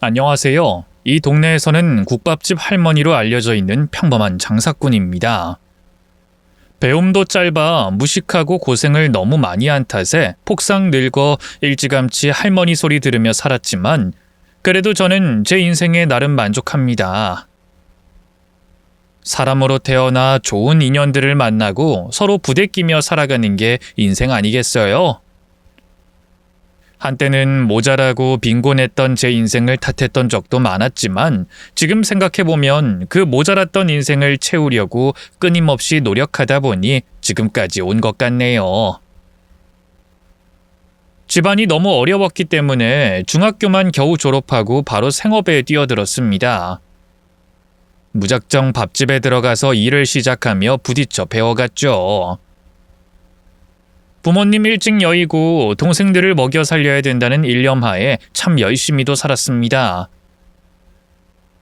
안녕하세요. 이 동네에서는 국밥집 할머니로 알려져 있는 평범한 장사꾼입니다. 배움도 짧아 무식하고 고생을 너무 많이 한 탓에 폭삭 늙어 일찌감치 할머니 소리 들으며 살았지만 그래도 저는 제 인생에 나름 만족합니다. 사람으로 태어나 좋은 인연들을 만나고 서로 부대끼며 살아가는 게 인생 아니겠어요? 한때는 모자라고 빈곤했던 제 인생을 탓했던 적도 많았지만 지금 생각해보면 그 모자랐던 인생을 채우려고 끊임없이 노력하다 보니 지금까지 온 것 같네요. 집안이 너무 어려웠기 때문에 중학교만 겨우 졸업하고 바로 생업에 뛰어들었습니다. 무작정 밥집에 들어가서 일을 시작하며 부딪혀 배워갔죠. 부모님 일찍 여의고 동생들을 먹여 살려야 된다는 일념하에 참 열심히도 살았습니다.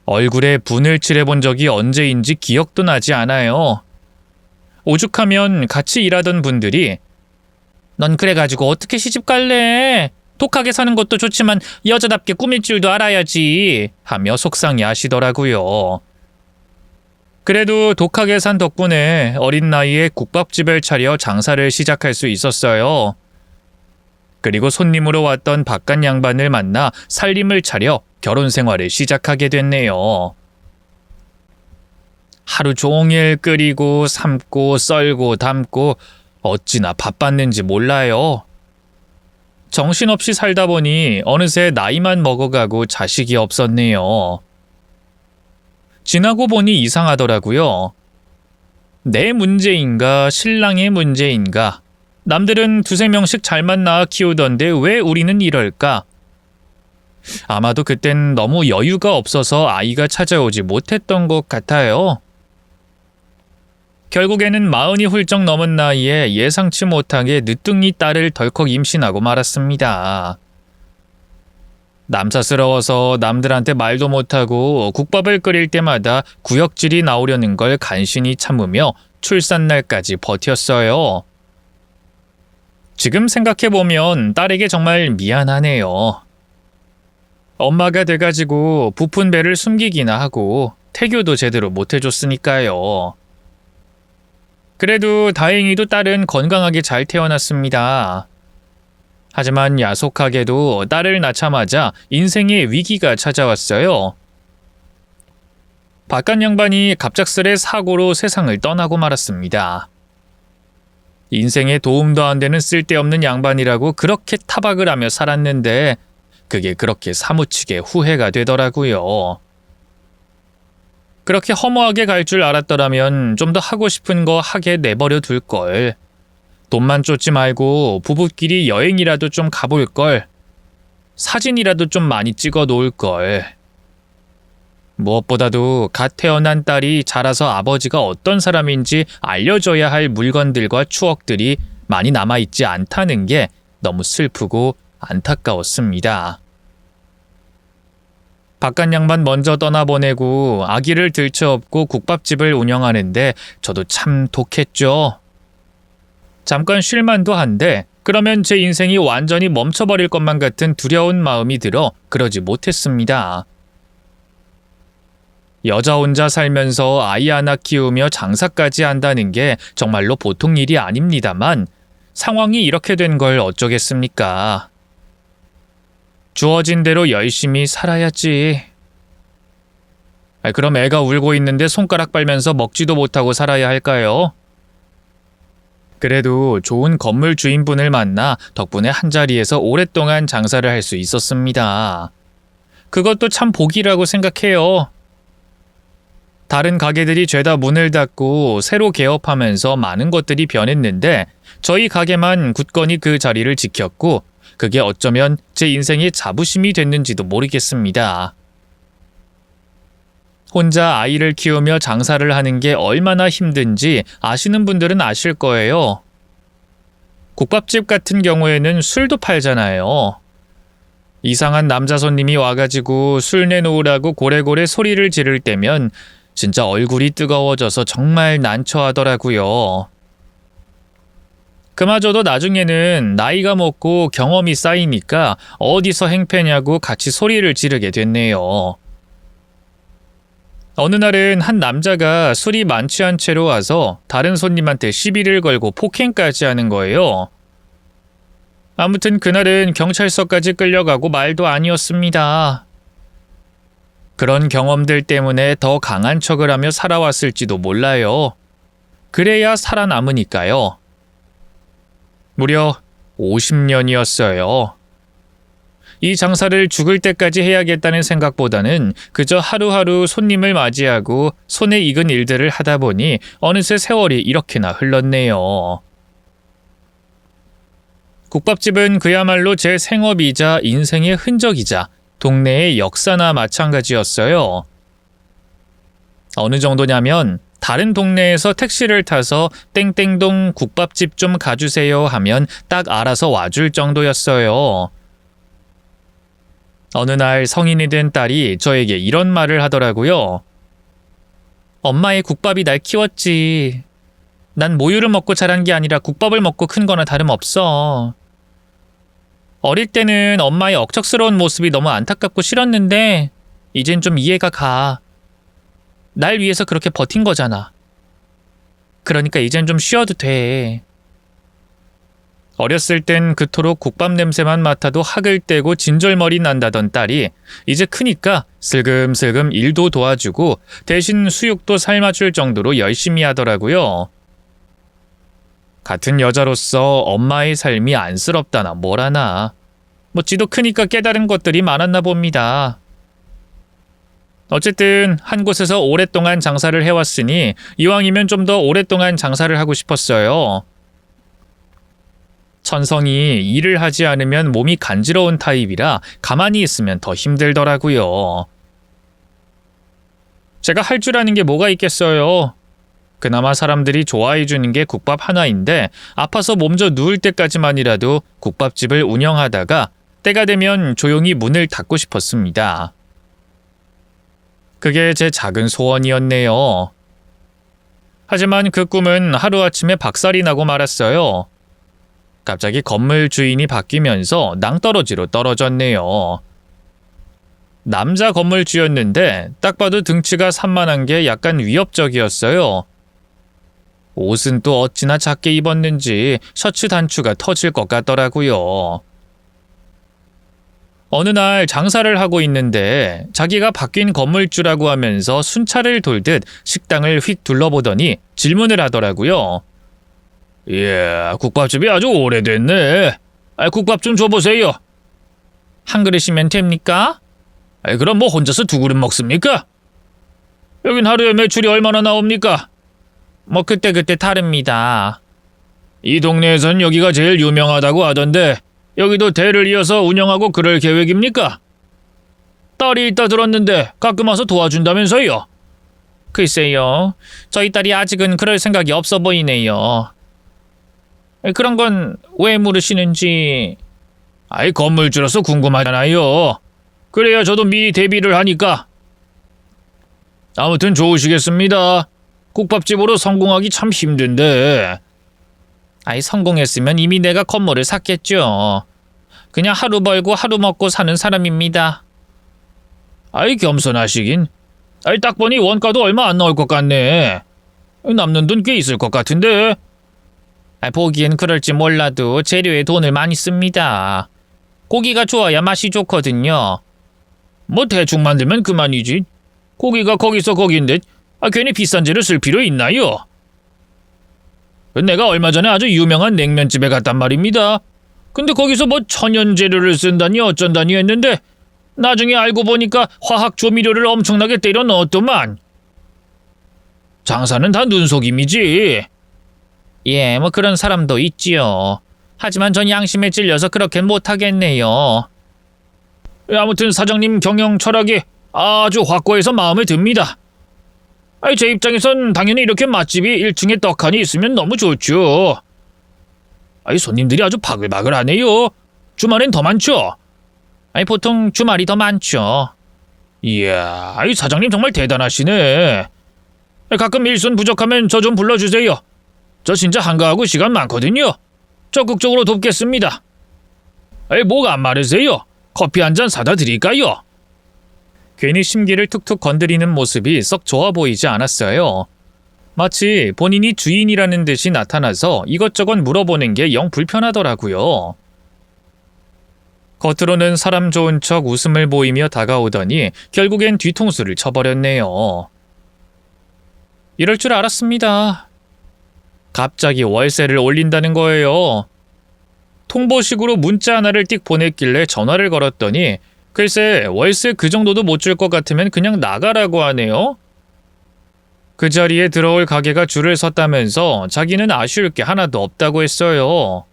얼굴에 분을 칠해본 적이 언제인지 기억도 나지 않아요. 오죽하면 같이 일하던 분들이 "넌 그래가지고 어떻게 시집 갈래? 독하게 사는 것도 좋지만 여자답게 꾸밀 줄도 알아야지" 하며 속상해 하시더라고요. 그래도 독하게 산 덕분에 어린 나이에 국밥집을 차려 장사를 시작할 수 있었어요. 그리고 손님으로 왔던 바깥 양반을 만나 살림을 차려 결혼 생활을 시작하게 됐네요. 하루 종일 끓이고 삶고 썰고 담고 어찌나 바빴는지 몰라요. 정신없이 살다 보니 어느새 나이만 먹어가고 자식이 없었네요. 지나고 보니 이상하더라고요. 내 문제인가 신랑의 문제인가. 남들은 두세 명씩 잘 만나 키우던데 왜 우리는 이럴까? 아마도 그땐 너무 여유가 없어서 아이가 찾아오지 못했던 것 같아요. 결국에는 40이 훌쩍 넘은 나이에 예상치 못하게 늦둥이 딸을 덜컥 임신하고 말았습니다. 남사스러워서 남들한테 말도 못하고 국밥을 끓일 때마다 구역질이 나오려는 걸 간신히 참으며 출산날까지 버텼어요. 지금 생각해보면 딸에게 정말 미안하네요. 엄마가 돼가지고 부푼 배를 숨기기나 하고 태교도 제대로 못해줬으니까요. 그래도 다행히도 딸은 건강하게 잘 태어났습니다. 하지만 야속하게도 딸을 낳자마자 인생의 위기가 찾아왔어요. 바깥 양반이 갑작스레 사고로 세상을 떠나고 말았습니다. 인생에 도움도 안 되는 쓸데없는 양반이라고 그렇게 타박을 하며 살았는데 그게 그렇게 사무치게 후회가 되더라고요. 그렇게 허무하게 갈 줄 알았더라면 좀 더 하고 싶은 거 하게 내버려 둘 걸. 돈만 쫓지 말고 부부끼리 여행이라도 좀 가볼 걸. 사진이라도 좀 많이 찍어 놓을 걸. 무엇보다도 갓 태어난 딸이 자라서 아버지가 어떤 사람인지 알려줘야 할 물건들과 추억들이 많이 남아있지 않다는 게 너무 슬프고 안타까웠습니다. 바깥 양반 먼저 떠나보내고 아기를 들쳐업고 국밥집을 운영하는데 저도 참 독했죠. 잠깐 쉴만도 한데 그러면 제 인생이 완전히 멈춰버릴 것만 같은 두려운 마음이 들어 그러지 못했습니다. 여자 혼자 살면서 아이 하나 키우며 장사까지 한다는 게 정말로 보통 일이 아닙니다만 상황이 이렇게 된 걸 어쩌겠습니까? 주어진 대로 열심히 살아야지. 그럼 애가 울고 있는데 손가락 빨면서 먹지도 못하고 살아야 할까요? 그래도 좋은 건물 주인분을 만나 덕분에 한자리에서 오랫동안 장사를 할 수 있었습니다. 그것도 참 복이라고 생각해요. 다른 가게들이 죄다 문을 닫고 새로 개업하면서 많은 것들이 변했는데 저희 가게만 굳건히 그 자리를 지켰고 그게 어쩌면 제 인생의 자부심이 됐는지도 모르겠습니다. 혼자 아이를 키우며 장사를 하는 게 얼마나 힘든지 아시는 분들은 아실 거예요. 국밥집 같은 경우에는 술도 팔잖아요. 이상한 남자 손님이 와가지고 술 내놓으라고 고래고래 소리를 지를 때면 진짜 얼굴이 뜨거워져서 정말 난처하더라고요. 그마저도 나중에는 나이가 먹고 경험이 쌓이니까 어디서 행패냐고 같이 소리를 지르게 됐네요. 어느 날은 한 남자가 술이 많지 않은 채로 와서 다른 손님한테 시비를 걸고 폭행까지 하는 거예요. 아무튼 그날은 경찰서까지 끌려가고 말도 아니었습니다. 그런 경험들 때문에 더 강한 척을 하며 살아왔을지도 몰라요. 그래야 살아남으니까요. 무려 50년이었어요. 이 장사를 죽을 때까지 해야겠다는 생각보다는 그저 하루하루 손님을 맞이하고 손에 익은 일들을 하다 보니 어느새 세월이 이렇게나 흘렀네요. 국밥집은 그야말로 제 생업이자 인생의 흔적이자 동네의 역사나 마찬가지였어요. 어느 정도냐면 다른 동네에서 택시를 타서 땡땡동 국밥집 좀 가주세요 하면 딱 알아서 와줄 정도였어요. 어느 날 성인이 된 딸이 저에게 이런 말을 하더라고요. 엄마의 국밥이 날 키웠지. 난 모유를 먹고 자란 게 아니라 국밥을 먹고 큰 거나 다름없어. 어릴 때는 엄마의 억척스러운 모습이 너무 안타깝고 싫었는데 이젠 좀 이해가 가. 날 위해서 그렇게 버틴 거잖아. 그러니까 이젠 좀 쉬어도 돼. 어렸을 땐 그토록 국밥 냄새만 맡아도 학을 떼고 진절머리 난다던 딸이 이제 크니까 슬금슬금 일도 도와주고 대신 수육도 삶아줄 정도로 열심히 하더라고요. 같은 여자로서 엄마의 삶이 안쓰럽다나 뭐라나. 지도 크니까 깨달은 것들이 많았나 봅니다. 어쨌든 한 곳에서 오랫동안 장사를 해왔으니 이왕이면 좀 더 오랫동안 장사를 하고 싶었어요. 천성이 일을 하지 않으면 몸이 간지러운 타입이라 가만히 있으면 더 힘들더라고요. 제가 할 줄 아는 게 뭐가 있겠어요. 그나마 사람들이 좋아해 주는 게 국밥 하나인데 아파서 몸져 누울 때까지만이라도 국밥집을 운영하다가 때가 되면 조용히 문을 닫고 싶었습니다. 그게 제 작은 소원이었네요. 하지만 그 꿈은 하루아침에 박살이 나고 말았어요. 갑자기 건물 주인이 바뀌면서 낭떠러지로 떨어졌네요. 남자 건물주였는데 딱 봐도 등치가 산만한 게 약간 위협적이었어요. 옷은 또 어찌나 작게 입었는지 셔츠 단추가 터질 것 같더라고요. 어느 날 장사를 하고 있는데 자기가 바뀐 건물주라고 하면서 순찰을 돌듯 식당을 휙 둘러보더니 질문을 하더라고요. 예, 국밥집이 아주 오래됐네. 국밥 좀 줘보세요. 한 그릇이면 됩니까? 그럼 뭐 혼자서 두 그릇 먹습니까? 여긴 하루에 매출이 얼마나 나옵니까? 그때그때 다릅니다. 이 동네에선 여기가 제일 유명하다고 하던데 여기도 대를 이어서 운영하고 그럴 계획입니까? 딸이 있다 들었는데 가끔 와서 도와준다면서요? 글쎄요. 저희 딸이 아직은 그럴 생각이 없어 보이네요. 그런 건 왜 물으시는지. 건물주로서 궁금하잖아요. 그래야 저도 미리 대비를 하니까. 아무튼 좋으시겠습니다. 국밥집으로 성공하기 참 힘든데. 성공했으면 이미 내가 건물을 샀겠죠. 그냥 하루 벌고 하루 먹고 사는 사람입니다. 겸손하시긴. 딱 보니 원가도 얼마 안 나올 것 같네. 남는 돈 꽤 있을 것 같은데. 보기엔 그럴지 몰라도 재료에 돈을 많이 씁니다. 고기가 좋아야 맛이 좋거든요. 대충 만들면 그만이지. 고기가 거기서 거긴데 괜히 비싼 재료 쓸 필요 있나요? 내가 얼마 전에 아주 유명한 냉면집에 갔단 말입니다. 근데 거기서 천연 재료를 쓴다니 어쩐다니 했는데 나중에 알고 보니까 화학 조미료를 엄청나게 때려 넣었더만. 장사는 다 눈속임이지. 예, 그런 사람도 있지요. 하지만 전 양심에 찔려서 그렇게 못하겠네요. 아무튼 사장님 경영 철학이 아주 확고해서 마음에 듭니다. 제 입장에선 당연히 이렇게 맛집이 1층에 떡하니 있으면 너무 좋죠. 손님들이 아주 바글바글하네요. 주말엔 더 많죠? 보통 주말이 더 많죠. 이야, 사장님 정말 대단하시네. 가끔 일손 부족하면 저 좀 불러주세요. 저 진짜 한가하고 시간 많거든요. 적극적으로 돕겠습니다. 뭐가 안 마르세요? 커피 한 잔 사다 드릴까요? 괜히 심기를 툭툭 건드리는 모습이 썩 좋아 보이지 않았어요. 마치 본인이 주인이라는 듯이 나타나서 이것저것 물어보는 게 영 불편하더라고요. 겉으로는 사람 좋은 척 웃음을 보이며 다가오더니 결국엔 뒤통수를 쳐버렸네요. 이럴 줄 알았습니다. 갑자기 월세를 올린다는 거예요. 통보식으로 문자 하나를 띡 보냈길래 전화를 걸었더니 글쎄 월세 그 정도도 못 줄 것 같으면 그냥 나가라고 하네요. 그 자리에 들어올 가게가 줄을 섰다면서 자기는 아쉬울 게 하나도 없다고 했어요.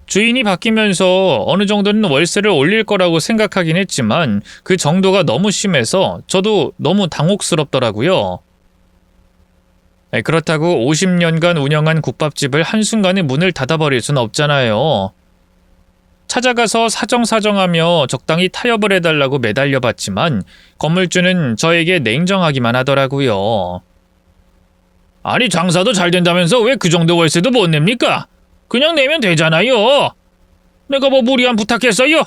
주인이 바뀌면서 어느 정도는 월세를 올릴 거라고 생각하긴 했지만 그 정도가 너무 심해서 저도 너무 당혹스럽더라고요. 그렇다고 50년간 운영한 국밥집을 한순간에 문을 닫아버릴 순 없잖아요. 찾아가서 사정사정하며 적당히 타협을 해달라고 매달려봤지만 건물주는 저에게 냉정하기만 하더라고요. 아니 장사도 잘 된다면서 왜 그 정도 월세도 못 냅니까? 그냥 내면 되잖아요. 내가 뭐 무리한 부탁했어요?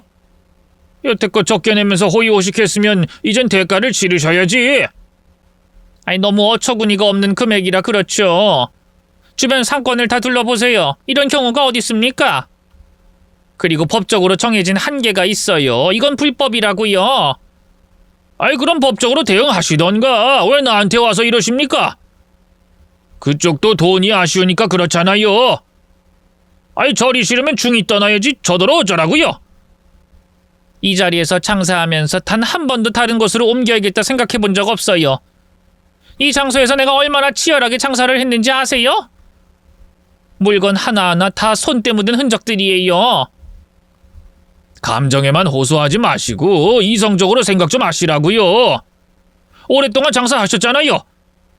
여태껏 적게 내면서 호의호식했으면 이젠 대가를 치르셔야지. 아니 너무 어처구니가 없는 금액이라 그렇죠. 주변 상권을 다 둘러보세요. 이런 경우가 어디 있습니까? 그리고 법적으로 정해진 한계가 있어요. 이건 불법이라고요. 아이 그럼 법적으로 대응하시던가. 왜 나한테 와서 이러십니까? 그쪽도 돈이 아쉬우니까 그렇잖아요. 아이 저리 싫으면 중이 떠나야지 저더러 어쩌라고요? 이 자리에서 장사하면서 단 한 번도 다른 곳으로 옮겨야겠다 생각해 본 적 없어요. 이 장소에서 내가 얼마나 치열하게 장사를 했는지 아세요? 물건 하나하나 다 손때 묻은 흔적들이에요. 감정에만 호소하지 마시고 이성적으로 생각 좀 하시라고요. 오랫동안 장사하셨잖아요.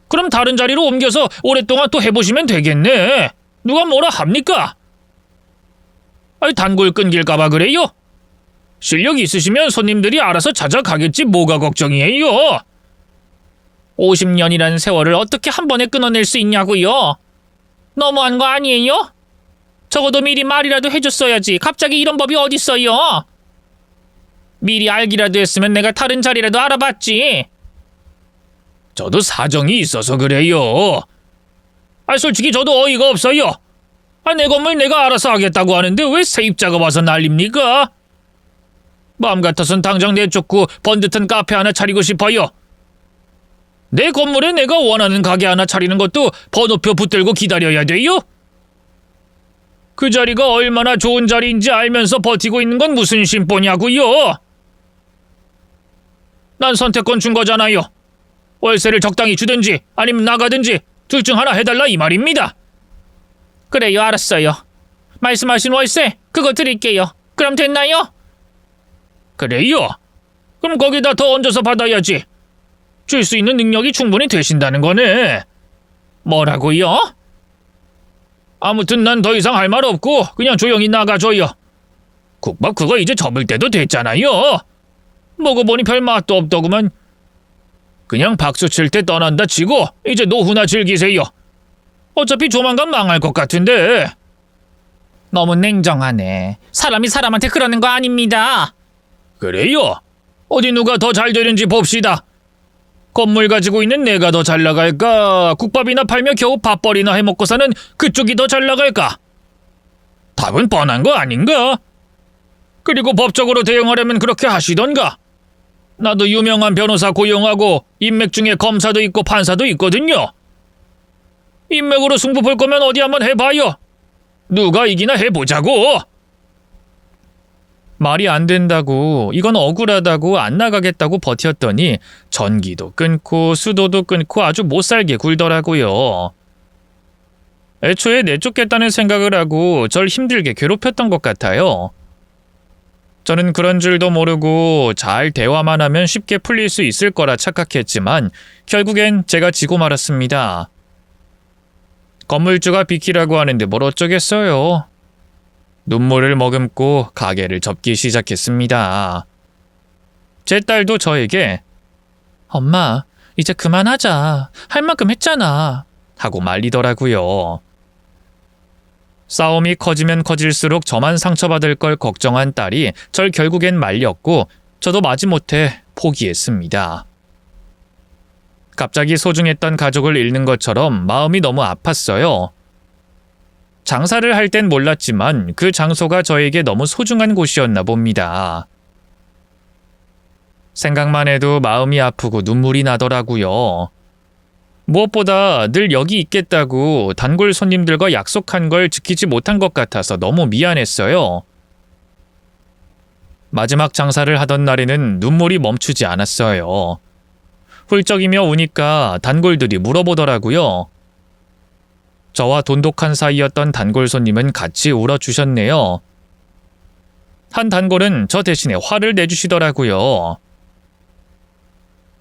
그럼 다른 자리로 옮겨서 오랫동안 또 해보시면 되겠네. 누가 뭐라 합니까? 아니 단골 끊길까봐 그래요? 실력 있으시면 손님들이 알아서 찾아가겠지 뭐가 걱정이에요. 50년이라는 세월을 어떻게 한 번에 끊어낼 수 있냐고요? 너무한 거 아니에요? 적어도 미리 말이라도 해줬어야지. 갑자기 이런 법이 어딨어요? 미리 알기라도 했으면 내가 다른 자리라도 알아봤지. 저도 사정이 있어서 그래요. 솔직히 저도 어이가 없어요. 내 건물 내가 알아서 하겠다고 하는데 왜 세입자가 와서 난립니까? 마음 같아선 당장 내쫓고 번듯한 카페 하나 차리고 싶어요. 내 건물에 내가 원하는 가게 하나 차리는 것도 번호표 붙들고 기다려야 돼요? 그 자리가 얼마나 좋은 자리인지 알면서 버티고 있는 건 무슨 심보냐고요? 난 선택권 준 거잖아요. 월세를 적당히 주든지 아니면 나가든지 둘 중 하나 해달라 이 말입니다. 그래요, 알았어요. 말씀하신 월세 그거 드릴게요. 그럼 됐나요? 그래요? 그럼 거기다 더 얹어서 받아야지. 줄 수 있는 능력이 충분히 되신다는 거네. 뭐라고요? 아무튼 난 더 이상 할 말 없고 그냥 조용히 나가줘요. 국밥 그거 이제 접을 때도 됐잖아요. 먹어보니 별 맛도 없더구만. 그냥 박수 칠 때 떠난다 치고 이제 노후나 즐기세요. 어차피 조만간 망할 것 같은데. 너무 냉정하네. 사람이 사람한테 그러는 거 아닙니다. 그래요? 어디 누가 더 잘 되는지 봅시다. 건물 가지고 있는 내가 더 잘 나갈까? 국밥이나 팔며 겨우 밥벌이나 해먹고 사는 그쪽이 더 잘 나갈까? 답은 뻔한 거 아닌가? 그리고 법적으로 대응하려면 그렇게 하시던가. 나도 유명한 변호사 고용하고 인맥 중에 검사도 있고 판사도 있거든요. 인맥으로 승부 볼 거면 어디 한번 해봐요. 누가 이기나 해보자고. 말이 안 된다고, 이건 억울하다고 안 나가겠다고 버텼더니 전기도 끊고 수도도 끊고 아주 못살게 굴더라고요. 애초에 내쫓겠다는 생각을 하고 절 힘들게 괴롭혔던 것 같아요. 저는 그런 줄도 모르고 잘 대화만 하면 쉽게 풀릴 수 있을 거라 착각했지만 결국엔 제가 지고 말았습니다. 건물주가 비키라고 하는데 뭘 어쩌겠어요. 눈물을 머금고 가게를 접기 시작했습니다. 제 딸도 저에게 엄마, 이제 그만하자. 할 만큼 했잖아. 하고 말리더라고요. 싸움이 커지면 커질수록 저만 상처받을 걸 걱정한 딸이 절 결국엔 말렸고 저도 마지못해 포기했습니다. 갑자기 소중했던 가족을 잃는 것처럼 마음이 너무 아팠어요. 장사를 할 땐 몰랐지만 그 장소가 저에게 너무 소중한 곳이었나 봅니다. 생각만 해도 마음이 아프고 눈물이 나더라고요. 무엇보다 늘 여기 있겠다고 단골 손님들과 약속한 걸 지키지 못한 것 같아서 너무 미안했어요. 마지막 장사를 하던 날에는 눈물이 멈추지 않았어요. 훌쩍이며 우니까 단골들이 물어보더라고요. 저와 돈독한 사이였던 단골 손님은 같이 울어주셨네요. 한 단골은 저 대신에 화를 내주시더라고요.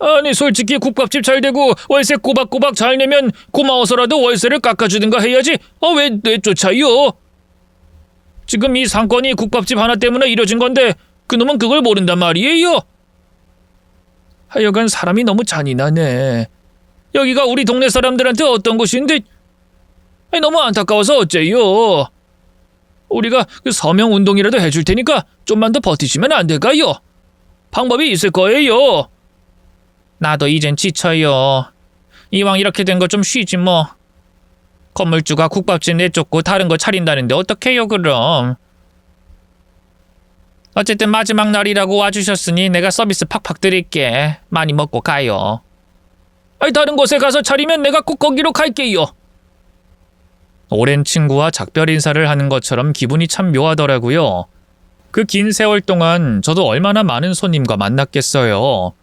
아니 솔직히 국밥집 잘 되고 월세 꼬박꼬박 잘 내면 고마워서라도 월세를 깎아주든가 해야지. 왜 내쫓아요? 지금 이 상권이 국밥집 하나 때문에 이뤄진 건데 그놈은 그걸 모른단 말이에요. 하여간 사람이 너무 잔인하네. 여기가 우리 동네 사람들한테 어떤 곳인데 너무 안타까워서 어째요. 우리가 그 서명운동이라도 해줄 테니까 좀만 더 버티시면 안 될까요? 방법이 있을 거예요. 나도 이젠 지쳐요. 이왕 이렇게 된 거 좀 쉬지 뭐. 건물주가 국밥집 내쫓고 다른 거 차린다는데 어떡해요 그럼. 어쨌든 마지막 날이라고 와주셨으니 내가 서비스 팍팍 드릴게. 많이 먹고 가요. 다른 곳에 가서 차리면 내가 꼭 거기로 갈게요. 오랜 친구와 작별 인사를 하는 것처럼 기분이 참 묘하더라고요. 그 긴 세월 동안 저도 얼마나 많은 손님과 만났겠어요.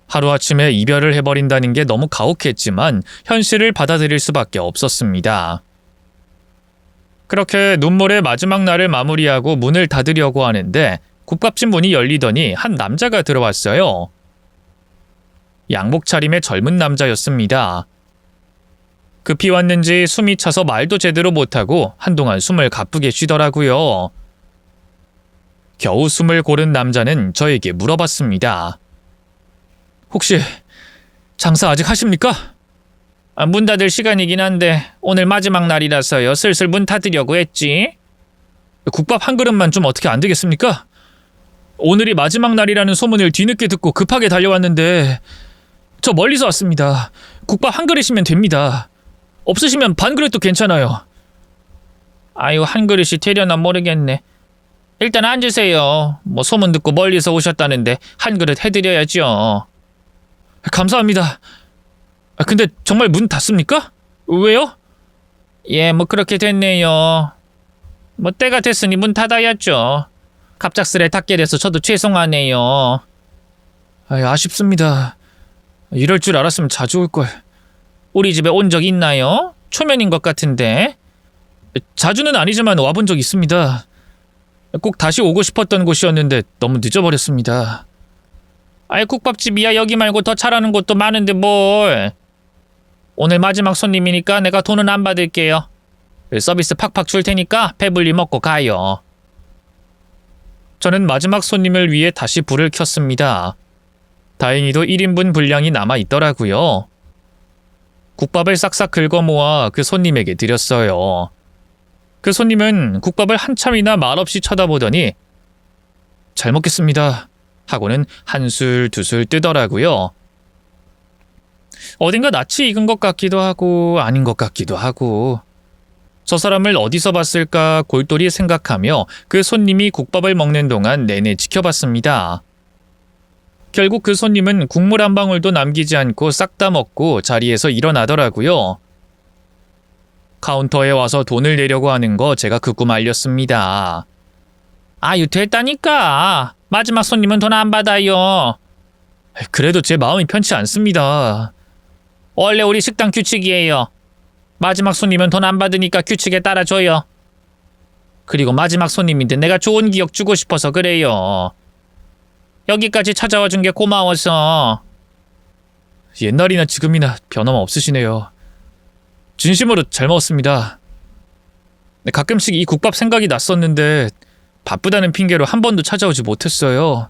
하루아침에 이별을 해버린다는 게 너무 가혹했지만 현실을 받아들일 수밖에 없었습니다. 그렇게 눈물의 마지막 날을 마무리하고 문을 닫으려고 하는데 국밥집 문이 열리더니 한 남자가 들어왔어요. 양복 차림의 젊은 남자였습니다. 급히 왔는지 숨이 차서 말도 제대로 못하고 한동안 숨을 가쁘게 쉬더라고요. 겨우 숨을 고른 남자는 저에게 물어봤습니다. 혹시 장사 아직 하십니까? 문 닫을 시간이긴 한데 오늘 마지막 날이라서요. 슬슬 문 닫으려고 했지. 국밥 한 그릇만 좀 어떻게 안 되겠습니까? 오늘이 마지막 날이라는 소문을 뒤늦게 듣고 급하게 달려왔는데 저 멀리서 왔습니다. 국밥 한 그릇이면 됩니다. 없으시면 반 그릇도 괜찮아요. 아유 한 그릇이 되려나 모르겠네. 일단 앉으세요. 뭐 소문 듣고 멀리서 오셨다는데 한 그릇 해드려야죠. 감사합니다. 근데 정말 문 닫습니까? 왜요? 예, 뭐 그렇게 됐네요. 뭐 때가 됐으니 문 닫아야죠. 갑작스레 닫게 돼서 저도 죄송하네요. 아쉽습니다. 이럴 줄 알았으면 자주 올걸. 우리 집에 온 적 있나요? 초면인 것 같은데. 자주는 아니지만 와본 적 있습니다. 꼭 다시 오고 싶었던 곳이었는데 너무 늦어버렸습니다. 국밥집이야 여기 말고 더 잘하는 곳도 많은데 뭘. 오늘 마지막 손님이니까 내가 돈은 안 받을게요. 서비스 팍팍 줄 테니까 배불리 먹고 가요. 저는 마지막 손님을 위해 다시 불을 켰습니다. 다행히도 1인분 분량이 남아있더라고요. 국밥을 싹싹 긁어 모아 그 손님에게 드렸어요. 그 손님은 국밥을 한참이나 말없이 쳐다보더니 잘 먹겠습니다 하고는 한술 두술 뜨더라고요. 어딘가 낯이 익은 것 같기도 하고 아닌 것 같기도 하고 저 사람을 어디서 봤을까 골똘히 생각하며 그 손님이 국밥을 먹는 동안 내내 지켜봤습니다. 결국 그 손님은 국물 한 방울도 남기지 않고 싹 다 먹고 자리에서 일어나더라고요. 카운터에 와서 돈을 내려고 하는 거 제가 그꿈 알렸습니다. 아유 됐다니까. 마지막 손님은 돈 안 받아요. 그래도 제 마음이 편치 않습니다. 원래 우리 식당 규칙이에요. 마지막 손님은 돈 안 받으니까 규칙에 따라줘요. 그리고 마지막 손님인데 내가 좋은 기억 주고 싶어서 그래요. 여기까지 찾아와 준 게 고마워서. 옛날이나 지금이나 변함없으시네요. 진심으로 잘 먹었습니다. 가끔씩 이 국밥 생각이 났었는데 바쁘다는 핑계로 한 번도 찾아오지 못했어요.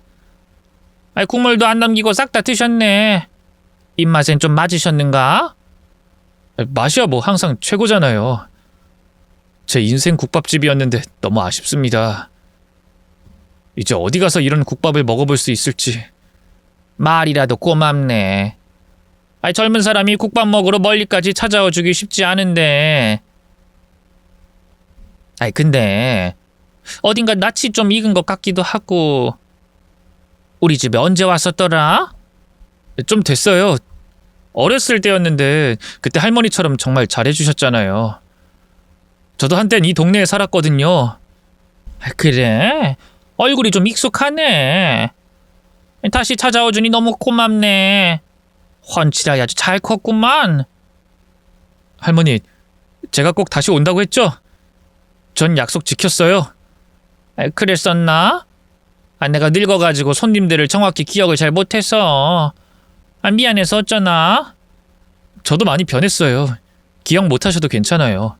국물도 안 남기고 싹 다 드셨네. 입맛엔 좀 맞으셨는가? 맛이야 뭐 항상 최고잖아요. 제 인생 국밥집이었는데 너무 아쉽습니다. 이제 어디 가서 이런 국밥을 먹어볼 수 있을지. 말이라도 고맙네. 젊은 사람이 국밥 먹으러 멀리까지 찾아와 주기 쉽지 않은데. 근데 어딘가 낯이 좀 익은 것 같기도 하고. 우리 집에 언제 왔었더라? 좀 됐어요. 어렸을 때였는데 그때 할머니처럼 정말 잘해주셨잖아요. 저도 한땐 이 동네에 살았거든요. 그래? 얼굴이 좀 익숙하네. 다시 찾아와 주니 너무 고맙네. 헌칠하이 아주 잘 컸구만. 할머니, 제가 꼭 다시 온다고 했죠? 전 약속 지켰어요. 그랬었나? 내가 늙어가지고 손님들을 정확히 기억을 잘 못해서. 미안해서 어쩌나? 저도 많이 변했어요. 기억 못하셔도 괜찮아요.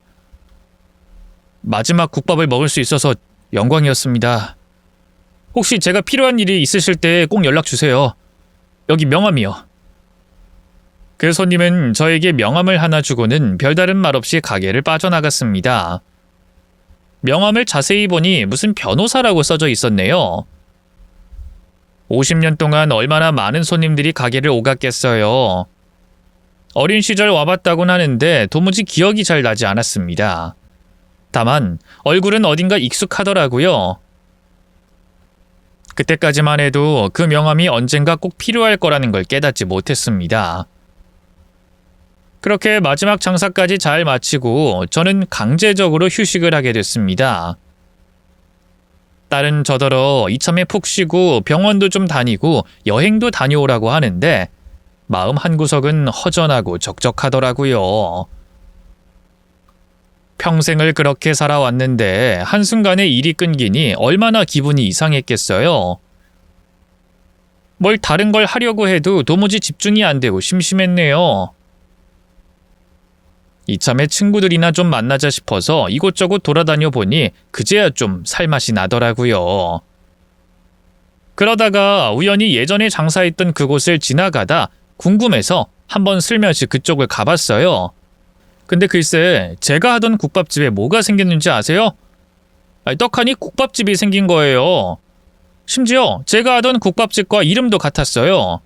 마지막 국밥을 먹을 수 있어서 영광이었습니다. 혹시 제가 필요한 일이 있으실 때 꼭 연락 주세요. 여기 명함이요. 그 손님은 저에게 명함을 하나 주고는 별다른 말 없이 가게를 빠져나갔습니다. 명함을 자세히 보니 무슨 변호사라고 써져 있었네요. 50년 동안 얼마나 많은 손님들이 가게를 오갔겠어요. 어린 시절 와봤다곤 하는데 도무지 기억이 잘 나지 않았습니다. 다만 얼굴은 어딘가 익숙하더라고요. 그때까지만 해도 그 명함이 언젠가 꼭 필요할 거라는 걸 깨닫지 못했습니다. 그렇게 마지막 장사까지 잘 마치고 저는 강제적으로 휴식을 하게 됐습니다. 딸은 저더러 이참에 푹 쉬고 병원도 좀 다니고 여행도 다녀오라고 하는데 마음 한구석은 허전하고 적적하더라고요. 평생을 그렇게 살아왔는데 한순간에 일이 끊기니 얼마나 기분이 이상했겠어요. 뭘 다른 걸 하려고 해도 도무지 집중이 안 되고 심심했네요. 이참에 친구들이나 좀 만나자 싶어서 이곳저곳 돌아다녀 보니 그제야 좀 살맛이 나더라고요. 그러다가 우연히 예전에 장사했던 그곳을 지나가다 궁금해서 한번 슬며시 그쪽을 가봤어요. 근데 글쎄 제가 하던 국밥집에 뭐가 생겼는지 아세요? 떡하니 국밥집이 생긴 거예요. 심지어 제가 하던 국밥집과 이름도 같았어요.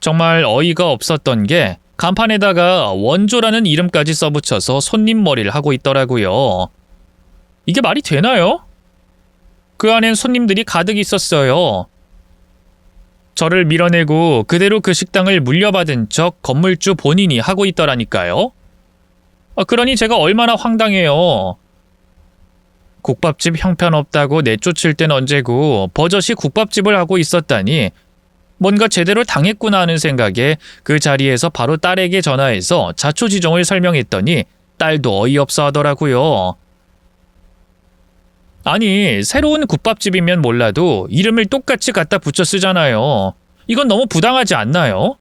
정말 어이가 없었던 게 간판에다가 원조라는 이름까지 써붙여서 손님 머리를 하고 있더라고요. 이게 말이 되나요? 그 안엔 손님들이 가득 있었어요. 저를 밀어내고 그대로 그 식당을 물려받은 척 건물주 본인이 하고 있더라니까요. 그러니 제가 얼마나 황당해요. 국밥집 형편없다고 내쫓을 땐 언제고 버젓이 국밥집을 하고 있었다니 뭔가 제대로 당했구나 하는 생각에 그 자리에서 바로 딸에게 전화해서 자초지종을 설명했더니 딸도 어이없어 하더라고요. 아니, 새로운 국밥집이면 몰라도 이름을 똑같이 갖다 붙여 쓰잖아요. 이건 너무 부당하지 않나요?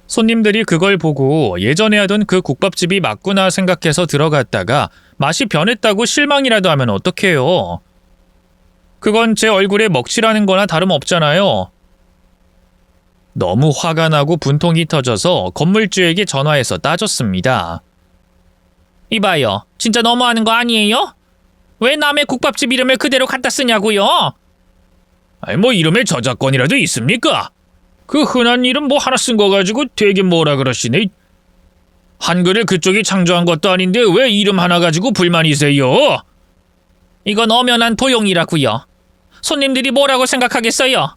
손님들이 그걸 보고 예전에 하던 그 국밥집이 맞구나 생각해서 들어갔다가 맛이 변했다고 실망이라도 하면 어떡해요? 그건 제 얼굴에 먹칠하는 거나 다름없잖아요. 너무 화가 나고 분통이 터져서 건물주에게 전화해서 따졌습니다. 이봐요, 진짜 너무하는 거 아니에요? 왜 남의 국밥집 이름을 그대로 갖다 쓰냐고요? 뭐 이름에 저작권이라도 있습니까? 그 흔한 이름 뭐 하나 쓴 거 가지고 되게 뭐라 그러시네. 한글을 그쪽이 창조한 것도 아닌데 왜 이름 하나 가지고 불만이세요? 이건 엄연한 도용이라고요. 손님들이 뭐라고 생각하겠어요?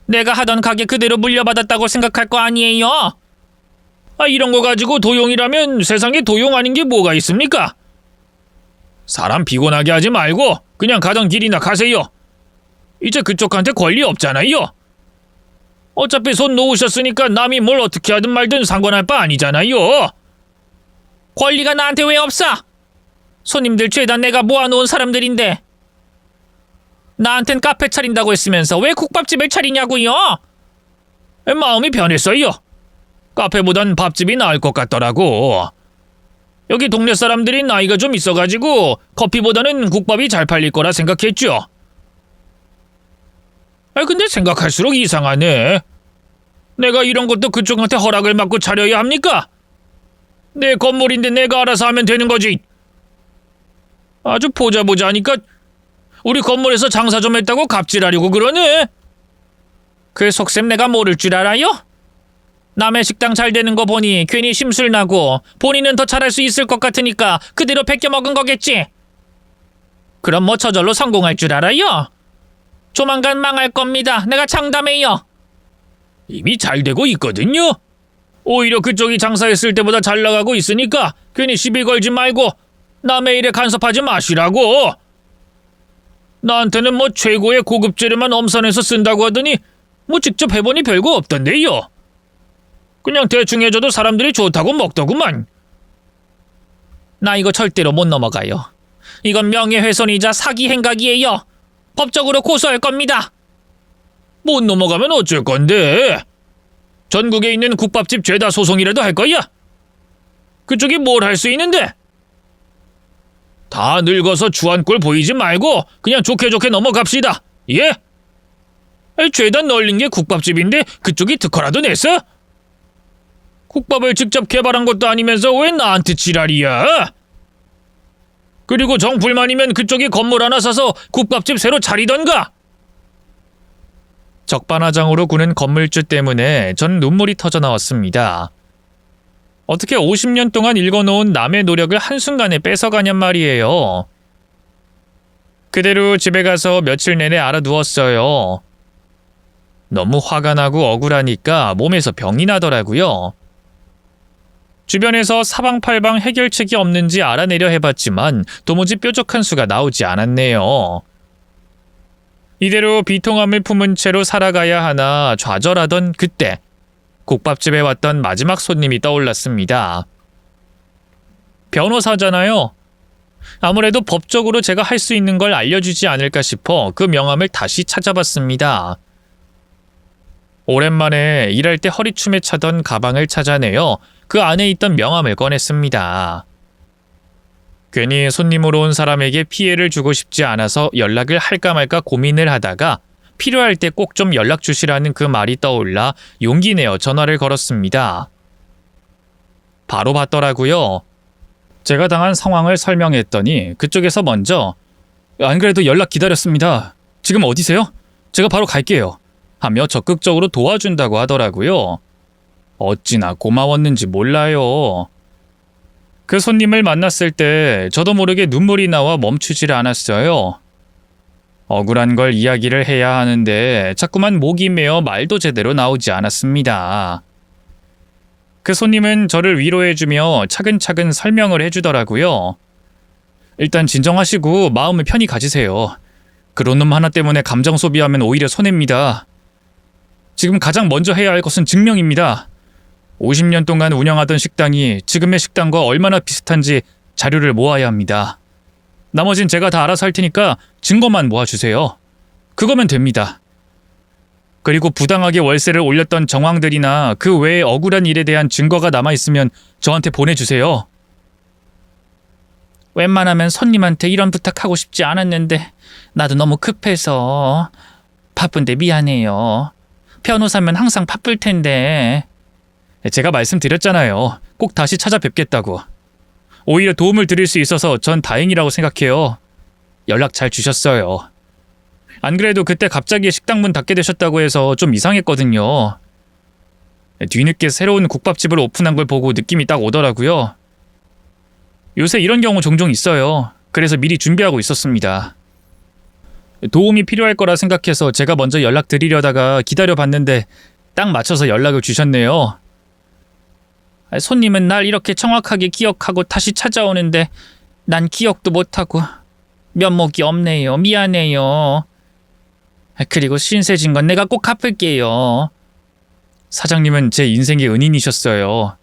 내가 하던 가게 그대로 물려받았다고 생각할 거 아니에요? 이런 거 가지고 도용이라면 세상에 도용 아닌 게 뭐가 있습니까? 사람 피곤하게 하지 말고 그냥 가던 길이나 가세요. 이제 그쪽한테 권리 없잖아요. 어차피 손 놓으셨으니까 남이 뭘 어떻게 하든 말든 상관할 바 아니잖아요. 권리가 나한테 왜 없어? 손님들 죄다 내가 모아놓은 사람들인데. 나한텐 카페 차린다고 했으면서 왜 국밥집을 차리냐고요? 마음이 변했어요. 카페보단 밥집이 나을 것 같더라고. 여기 동네 사람들이 나이가 좀 있어가지고 커피보다는 국밥이 잘 팔릴 거라 생각했죠. 근데 생각할수록 이상하네. 내가 이런 것도 그쪽한테 허락을 받고 차려야 합니까? 내 건물인데 내가 알아서 하면 되는 거지. 아주 보자 하니까 우리 건물에서 장사 좀 했다고 갑질하려고 그러네. 그 속셈 내가 모를 줄 알아요? 남의 식당 잘 되는 거 보니 괜히 심술나고 본인은 더 잘할 수 있을 것 같으니까 그대로 베껴 먹은 거겠지. 그럼 뭐 저절로 성공할 줄 알아요? 조만간 망할 겁니다. 내가 장담해요. 이미 잘 되고 있거든요. 오히려 그쪽이 장사했을 때보다 잘 나가고 있으니까 괜히 시비 걸지 말고 남의 일에 간섭하지 마시라고. 나한테는 뭐 최고의 고급 재료만 엄선해서 쓴다고 하더니 뭐 직접 해보니 별거 없던데요. 그냥 대충 해줘도 사람들이 좋다고 먹더구만. 나 이거 절대로 못 넘어가요. 이건 명예훼손이자 사기 행각이에요. 법적으로 고소할 겁니다. 못 넘어가면 어쩔 건데? 전국에 있는 국밥집 죄다 소송이라도 할 거야? 그쪽이 뭘 할 수 있는데? 다 늙어서 주한꼴 보이지 말고 그냥 좋게 넘어갑시다. 예? 죄다 널린 게 국밥집인데 그쪽이 특허라도 냈어? 국밥을 직접 개발한 것도 아니면서 왜 나한테 지랄이야? 그리고 정 불만이면 그쪽이 건물 하나 사서 국밥집 새로 차리던가. 적반하장으로 구는 건물주 때문에 전 눈물이 터져 나왔습니다. 어떻게 50년 동안 읽어놓은 남의 노력을 한순간에 뺏어가냔 말이에요. 그대로 집에 가서 며칠 내내 알아누웠어요. 너무 화가 나고 억울하니까 몸에서 병이 나더라고요. 주변에서 사방팔방 해결책이 없는지 알아내려 해봤지만 도무지 뾰족한 수가 나오지 않았네요. 이대로 비통함을 품은 채로 살아가야 하나 좌절하던 그때 국밥집에 왔던 마지막 손님이 떠올랐습니다. 변호사잖아요. 아무래도 법적으로 제가 할 수 있는 걸 알려주지 않을까 싶어 그 명함을 다시 찾아봤습니다. 오랜만에 일할 때 허리춤에 차던 가방을 찾아내어 그 안에 있던 명함을 꺼냈습니다. 괜히 손님으로 온 사람에게 피해를 주고 싶지 않아서 연락을 할까 말까 고민을 하다가 필요할 때 꼭 좀 연락 주시라는 그 말이 떠올라 용기 내어 전화를 걸었습니다. 바로 받더라고요. 제가 당한 상황을 설명했더니 그쪽에서 먼저 안 그래도 연락 기다렸습니다. 지금 어디세요? 제가 바로 갈게요. 하며 적극적으로 도와준다고 하더라고요. 어찌나 고마웠는지 몰라요. 그 손님을 만났을 때 저도 모르게 눈물이 나와 멈추질 않았어요. 억울한 걸 이야기를 해야 하는데 자꾸만 목이 메어 말도 제대로 나오지 않았습니다. 그 손님은 저를 위로해주며 차근차근 설명을 해주더라고요. 일단 진정하시고 마음을 편히 가지세요. 그런 놈 하나 때문에 감정 소비하면 오히려 손해입니다. 지금 가장 먼저 해야 할 것은 증명입니다. 50년 동안 운영하던 식당이 지금의 식당과 얼마나 비슷한지 자료를 모아야 합니다. 나머진 제가 다 알아서 할 테니까 증거만 모아주세요. 그거면 됩니다. 그리고 부당하게 월세를 올렸던 정황들이나 그 외에 억울한 일에 대한 증거가 남아있으면 저한테 보내주세요. 웬만하면 손님한테 이런 부탁하고 싶지 않았는데 나도 너무 급해서 바쁜데 미안해요. 변호사면 항상 바쁠 텐데. 제가 말씀드렸잖아요. 꼭 다시 찾아뵙겠다고. 오히려 도움을 드릴 수 있어서 전 다행이라고 생각해요. 연락 잘 주셨어요. 안 그래도 그때 갑자기 식당 문 닫게 되셨다고 해서 좀 이상했거든요. 뒤늦게 새로운 국밥집을 오픈한 걸 보고 느낌이 딱 오더라고요. 요새 이런 경우 종종 있어요. 그래서 미리 준비하고 있었습니다. 도움이 필요할 거라 생각해서 제가 먼저 연락드리려다가 기다려봤는데 딱 맞춰서 연락을 주셨네요. 손님은 날 이렇게 정확하게 기억하고 다시 찾아오는데 난 기억도 못하고 면목이 없네요. 미안해요. 그리고 신세진 건 내가 꼭 갚을게요. 사장님은 제 인생의 은인이셨어요.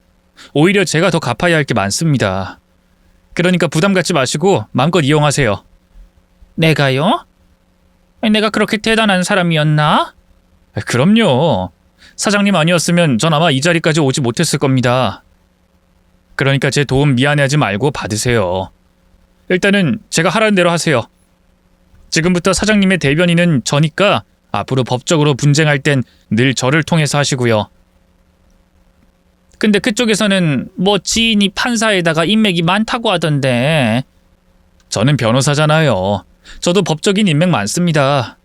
오히려 제가 더 갚아야 할 게 많습니다. 그러니까 부담 갖지 마시고 마음껏 이용하세요. 내가요? 내가 그렇게 대단한 사람이었나? 그럼요. 사장님 아니었으면 전 아마 이 자리까지 오지 못했을 겁니다. 그러니까 제 도움 미안해하지 말고 받으세요. 일단은 제가 하라는 대로 하세요. 지금부터 사장님의 대변인은 저니까 앞으로 법적으로 분쟁할 땐 늘 저를 통해서 하시고요. 근데 그쪽에서는 뭐 지인이 판사에다가 인맥이 많다고 하던데. 저는 변호사잖아요. 저도 법적인 인맥 많습니다.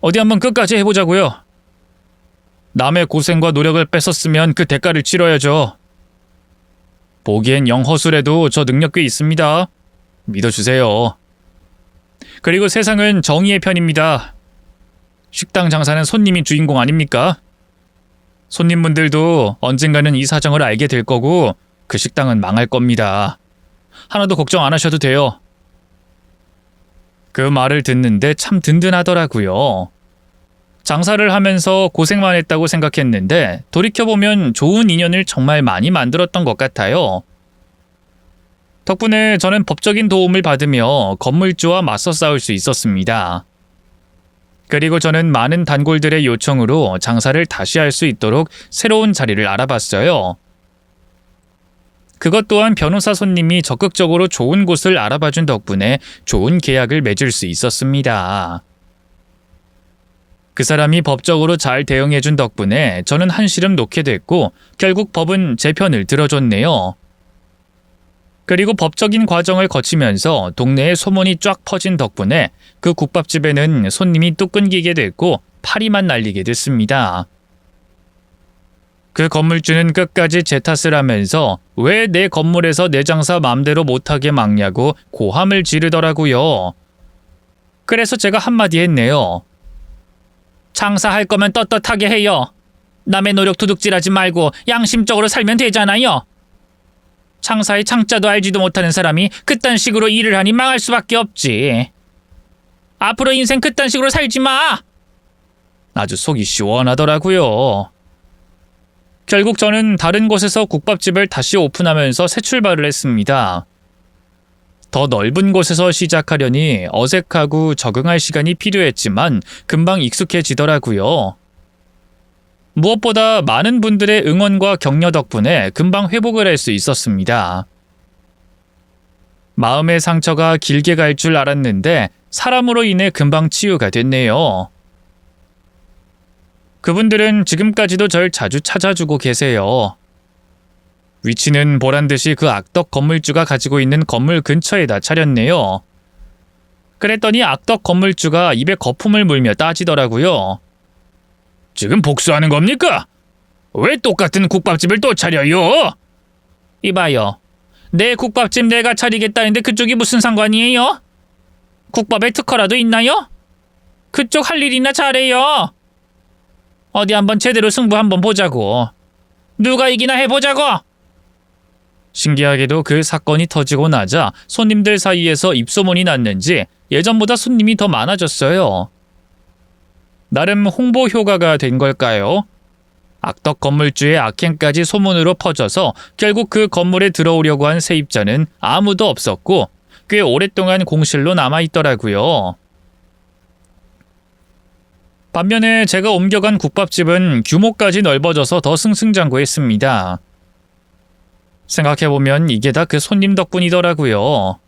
어디 한번 끝까지 해보자고요. 남의 고생과 노력을 뺏었으면 그 대가를 치러야죠. 보기엔 영 허술해도 저 능력 꽤 있습니다. 믿어주세요. 그리고 세상은 정의의 편입니다. 식당 장사는 손님이 주인공 아닙니까? 손님분들도 언젠가는 이 사정을 알게 될 거고 그 식당은 망할 겁니다. 하나도 걱정 안 하셔도 돼요. 그 말을 듣는데 참 든든하더라고요. 장사를 하면서 고생만 했다고 생각했는데 돌이켜보면 좋은 인연을 정말 많이 만들었던 것 같아요. 덕분에 저는 법적인 도움을 받으며 건물주와 맞서 싸울 수 있었습니다. 그리고 저는 많은 단골들의 요청으로 장사를 다시 할 수 있도록 새로운 자리를 알아봤어요. 그것 또한 변호사 손님이 적극적으로 좋은 곳을 알아봐준 덕분에 좋은 계약을 맺을 수 있었습니다. 그 사람이 법적으로 잘 대응해준 덕분에 저는 한시름 놓게 됐고 결국 법은 제 편을 들어줬네요. 그리고 법적인 과정을 거치면서 동네에 소문이 쫙 퍼진 덕분에 그 국밥집에는 손님이 뚝 끊기게 됐고 파리만 날리게 됐습니다. 그 건물주는 끝까지 제 탓을 하면서 왜 내 건물에서 내 장사 맘대로 못하게 막냐고 고함을 지르더라고요. 그래서 제가 한마디 했네요. 장사할 거면 떳떳하게 해요. 남의 노력 도둑질하지 말고 양심적으로 살면 되잖아요. 장사의 창자도 알지도 못하는 사람이 그딴 식으로 일을 하니 망할 수밖에 없지. 앞으로 인생 그딴 식으로 살지 마! 아주 속이 시원하더라고요. 결국 저는 다른 곳에서 국밥집을 다시 오픈하면서 새 출발을 했습니다. 더 넓은 곳에서 시작하려니 어색하고 적응할 시간이 필요했지만 금방 익숙해지더라고요. 무엇보다 많은 분들의 응원과 격려 덕분에 금방 회복을 할 수 있었습니다. 마음의 상처가 길게 갈 줄 알았는데 사람으로 인해 금방 치유가 됐네요. 그분들은 지금까지도 절 자주 찾아주고 계세요. 위치는 보란듯이 그 악덕 건물주가 가지고 있는 건물 근처에다 차렸네요. 그랬더니 악덕 건물주가 입에 거품을 물며 따지더라고요. 지금 복수하는 겁니까? 왜 똑같은 국밥집을 또 차려요? 이봐요. 내 국밥집 내가 차리겠다는데 그쪽이 무슨 상관이에요? 국밥에 특허라도 있나요? 그쪽 할 일이나 잘해요. 어디 한번 제대로 승부 한번 보자고. 누가 이기나 해보자고. 신기하게도 그 사건이 터지고 나자 손님들 사이에서 입소문이 났는지 예전보다 손님이 더 많아졌어요. 나름 홍보 효과가 된 걸까요? 악덕 건물주의 악행까지 소문으로 퍼져서 결국 그 건물에 들어오려고 한 세입자는 아무도 없었고 꽤 오랫동안 공실로 남아있더라고요. 반면에 제가 옮겨간 국밥집은 규모까지 넓어져서 더 승승장구했습니다. 생각해보면 이게 다 그 손님 덕분이더라고요.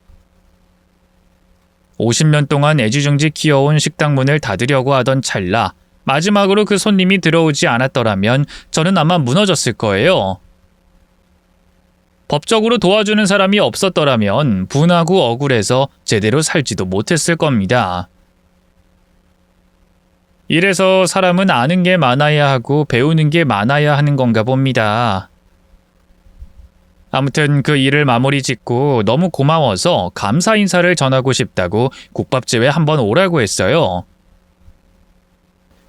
50년 동안 애지중지 키워온 식당 문을 닫으려고 하던 찰나 마지막으로 그 손님이 들어오지 않았더라면 저는 아마 무너졌을 거예요. 법적으로 도와주는 사람이 없었더라면 분하고 억울해서 제대로 살지도 못했을 겁니다. 이래서 사람은 아는 게 많아야 하고 배우는 게 많아야 하는 건가 봅니다. 아무튼 그 일을 마무리 짓고 너무 고마워서 감사 인사를 전하고 싶다고 국밥집에 한번 오라고 했어요.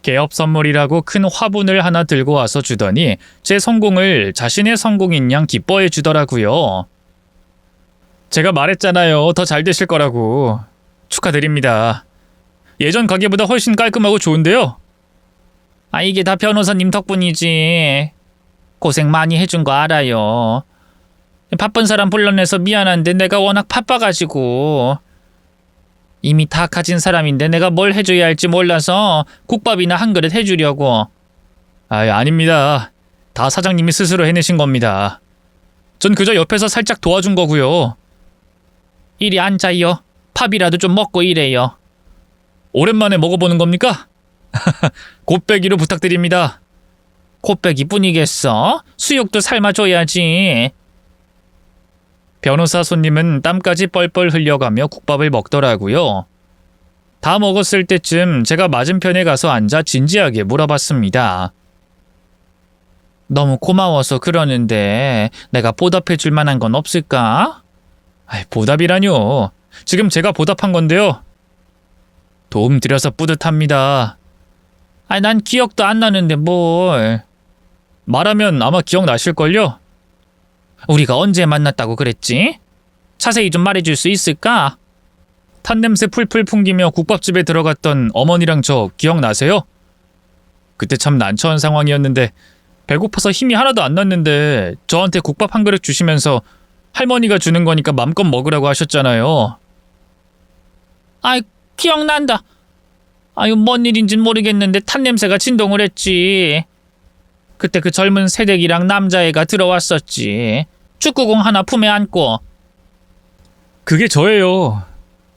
개업 선물이라고 큰 화분을 하나 들고 와서 주더니 제 성공을 자신의 성공인 양 기뻐해 주더라고요. 제가 말했잖아요. 더 잘 되실 거라고. 축하드립니다. 예전 가게보다 훨씬 깔끔하고 좋은데요. 아, 이게 다 변호사님 덕분이지. 고생 많이 해준 거 알아요. 바쁜 사람 불러내서 미안한데 내가 워낙 바빠가지고. 이미 다 가진 사람인데 내가 뭘 해줘야 할지 몰라서 국밥이나 한 그릇 해주려고. 아닙니다. 다 사장님이 스스로 해내신 겁니다. 전 그저 옆에서 살짝 도와준 거고요. 이리 앉아요. 밥이라도 좀 먹고 이래요. 오랜만에 먹어보는 겁니까? 곱빼기로 부탁드립니다. 코빼기 뿐이겠어? 수육도 삶아줘야지. 변호사 손님은 땀까지 뻘뻘 흘려가며 국밥을 먹더라고요. 다 먹었을 때쯤 제가 맞은편에 가서 앉아 진지하게 물어봤습니다. 너무 고마워서 그러는데 내가 보답해 줄 만한 건 없을까? 보답이라뇨. 지금 제가 보답한 건데요. 도움 드려서 뿌듯합니다. 난 기억도 안 나는데 뭘. 말하면 아마 기억나실걸요? 우리가 언제 만났다고 그랬지? 자세히 좀 말해줄 수 있을까? 탄냄새 풀풀 풍기며 국밥집에 들어갔던 어머니랑 저 기억나세요? 그때 참 난처한 상황이었는데 배고파서 힘이 하나도 안 났는데 저한테 국밥 한 그릇 주시면서 할머니가 주는 거니까 맘껏 먹으라고 하셨잖아요. 기억난다. 뭔 일인진 모르겠는데 탄냄새가 진동을 했지. 그때 그 젊은 새댁이랑 남자애가 들어왔었지. 축구공 하나 품에 안고. 그게 저예요.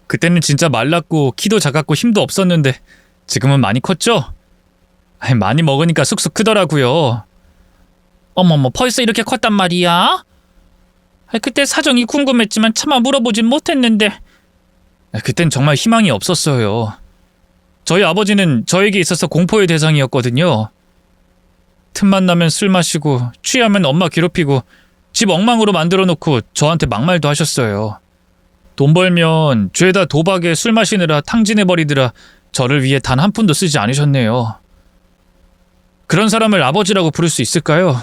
그때는 진짜 말랐고 키도 작았고 힘도 없었는데 지금은 많이 컸죠? 많이 먹으니까 쑥쑥 크더라고요. 어머머, 벌써 이렇게 컸단 말이야? 그때 사정이 궁금했지만 차마 물어보진 못했는데. 그땐 정말 희망이 없었어요. 저희 아버지는 저에게 있어서 공포의 대상이었거든요. 틈만 나면 술 마시고 취하면 엄마 괴롭히고 집 엉망으로 만들어 놓고 저한테 막말도 하셨어요. 돈 벌면 죄다 도박에 술 마시느라 탕진해버리느라 저를 위해 단 한 푼도 쓰지 않으셨네요. 그런 사람을 아버지라고 부를 수 있을까요?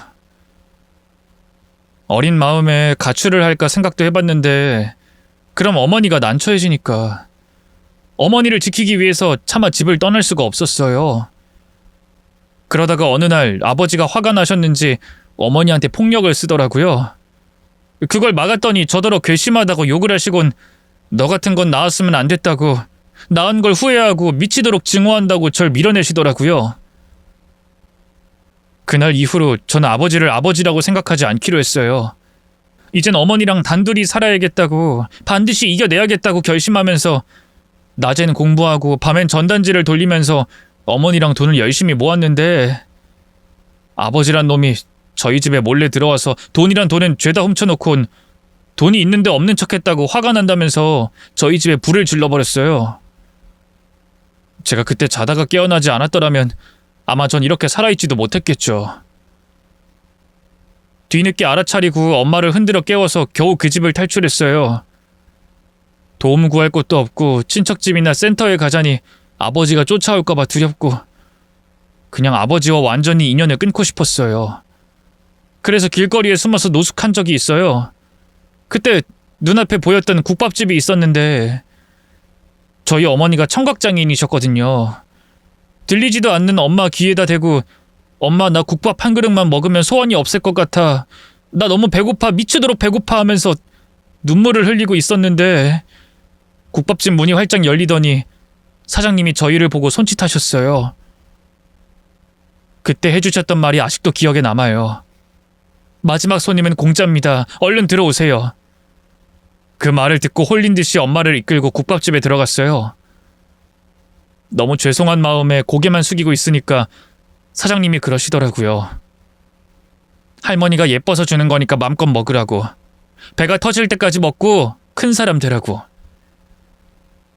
어린 마음에 가출을 할까 생각도 해봤는데 그럼 어머니가 난처해지니까 어머니를 지키기 위해서 차마 집을 떠날 수가 없었어요. 그러다가 어느 날 아버지가 화가 나셨는지 어머니한테 폭력을 쓰더라고요. 그걸 막았더니 저더러 괘씸하다고 욕을 하시곤 너 같은 건 낳았으면 안 됐다고, 낳은 걸 후회하고 미치도록 증오한다고 절 밀어내시더라고요. 그날 이후로 저는 아버지를 아버지라고 생각하지 않기로 했어요. 이젠 어머니랑 단둘이 살아야겠다고, 반드시 이겨내야겠다고 결심하면서 낮엔 공부하고 밤엔 전단지를 돌리면서 어머니랑 돈을 열심히 모았는데 아버지란 놈이 저희 집에 몰래 들어와서 돈이란 돈은 죄다 훔쳐놓곤 돈이 있는데 없는 척했다고 화가 난다면서 저희 집에 불을 질러버렸어요. 제가 그때 자다가 깨어나지 않았더라면 아마 전 이렇게 살아있지도 못했겠죠. 뒤늦게 알아차리고 엄마를 흔들어 깨워서 겨우 그 집을 탈출했어요. 도움 구할 곳도 없고 친척집이나 센터에 가자니 아버지가 쫓아올까봐 두렵고 그냥 아버지와 완전히 인연을 끊고 싶었어요. 그래서 길거리에 숨어서 노숙한 적이 있어요. 그때 눈앞에 보였던 국밥집이 있었는데 저희 어머니가 청각장애인이셨거든요. 들리지도 않는 엄마 귀에다 대고 엄마 나 국밥 한 그릇만 먹으면 소원이 없을 것 같아. 나 너무 배고파 미치도록 배고파 하면서 눈물을 흘리고 있었는데 국밥집 문이 활짝 열리더니 사장님이 저희를 보고 손짓하셨어요. 그때 해주셨던 말이 아직도 기억에 남아요. 마지막 손님은 공짜입니다. 얼른 들어오세요. 그 말을 듣고 홀린 듯이 엄마를 이끌고 국밥집에 들어갔어요. 너무 죄송한 마음에 고개만 숙이고 있으니까 사장님이 그러시더라고요. 할머니가 예뻐서 주는 거니까 맘껏 먹으라고. 배가 터질 때까지 먹고 큰 사람 되라고.